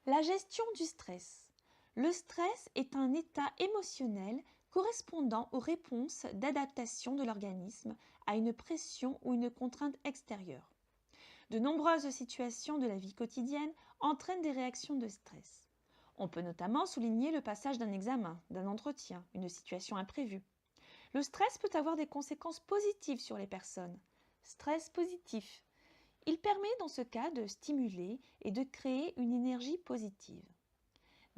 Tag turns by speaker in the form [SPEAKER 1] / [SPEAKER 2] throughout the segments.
[SPEAKER 1] La gestion du stress. Le stress est un état émotionnel correspondant aux réponses d'adaptation de l'organisme à une pression ou une contrainte extérieure. De nombreuses situations de la vie quotidienne entraînent des réactions de stress. On peut notamment souligner le passage d'un examen, d'un entretien, une situation imprévue. Le stress peut avoir des conséquences positives sur les personnes. Stress positif. Il permet dans ce cas de stimuler et de créer une énergie positive.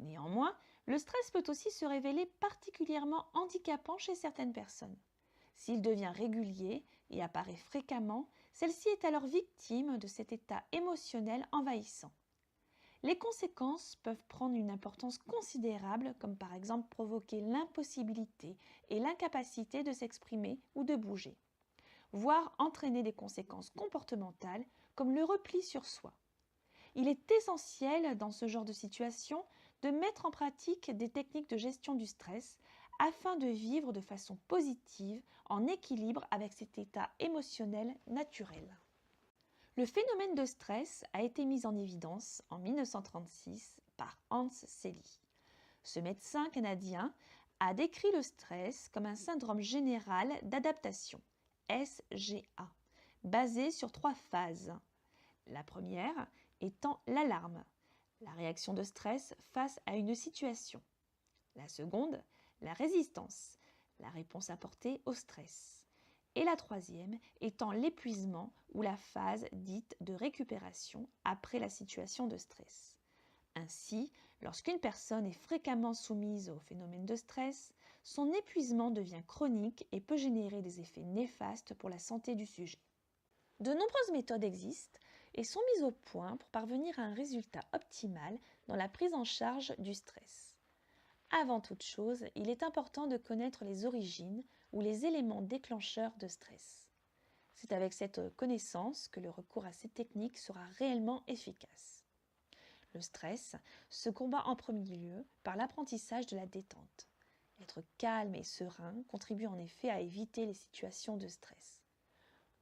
[SPEAKER 1] Néanmoins, le stress peut aussi se révéler particulièrement handicapant chez certaines personnes. S'il devient régulier et apparaît fréquemment, celle-ci est alors victime de cet état émotionnel envahissant. Les conséquences peuvent prendre une importance considérable, comme par exemple provoquer l'impossibilité et l'incapacité de s'exprimer ou de bouger, voire entraîner des conséquences comportementales comme le repli sur soi. Il est essentiel dans ce genre de situation de mettre en pratique des techniques de gestion du stress afin de vivre de façon positive en équilibre avec cet état émotionnel naturel. Le phénomène de stress a été mis en évidence en 1936 par Hans Selye. Ce médecin canadien a décrit le stress comme un syndrome général d'adaptation, SGA, basé sur 3 phases. La première étant l'alarme, la réaction de stress face à une situation. La seconde, la résistance, la réponse apportée au stress. Et la troisième étant l'épuisement ou la phase dite de récupération après la situation de stress. Ainsi, lorsqu'une personne est fréquemment soumise au phénomène de stress, son épuisement devient chronique et peut générer des effets néfastes pour la santé du sujet. De nombreuses méthodes existent et sont mises au point pour parvenir à un résultat optimal dans la prise en charge du stress. Avant toute chose, il est important de connaître les origines ou les éléments déclencheurs de stress. C'est avec cette connaissance que le recours à ces techniques sera réellement efficace. Le stress se combat en premier lieu par l'apprentissage de la détente. Être calme et serein contribue en effet à éviter les situations de stress.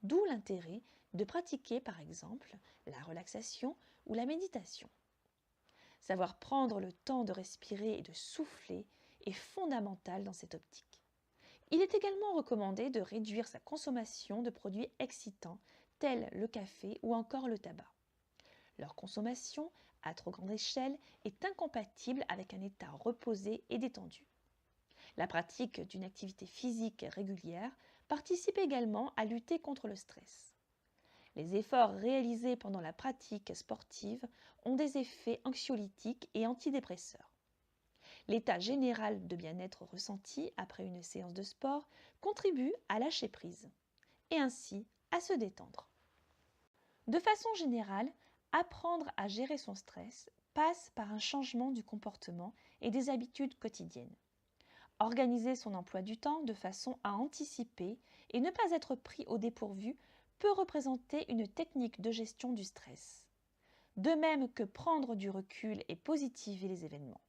[SPEAKER 1] D'où l'intérêt de pratiquer par exemple la relaxation ou la méditation. Savoir prendre le temps de respirer et de souffler est fondamental dans cette optique. Il est également recommandé de réduire sa consommation de produits excitants tels le café ou encore le tabac. Leur consommation, à trop grande échelle, est incompatible avec un état reposé et détendu. La pratique d'une activité physique régulière participe également à lutter contre le stress. Les efforts réalisés pendant la pratique sportive ont des effets anxiolytiques et antidépresseurs. L'état général de bien-être ressenti après une séance de sport contribue à lâcher prise et ainsi à se détendre. De façon générale, apprendre à gérer son stress passe par un changement du comportement et des habitudes quotidiennes. Organiser son emploi du temps de façon à anticiper et ne pas être pris au dépourvu peut représenter une technique de gestion du stress. De même que prendre du recul et positiver les événements.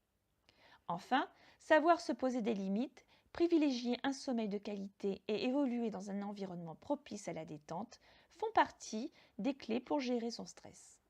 [SPEAKER 1] Enfin, savoir se poser des limites, privilégier un sommeil de qualité et évoluer dans un environnement propice à la détente font partie des clés pour gérer son stress.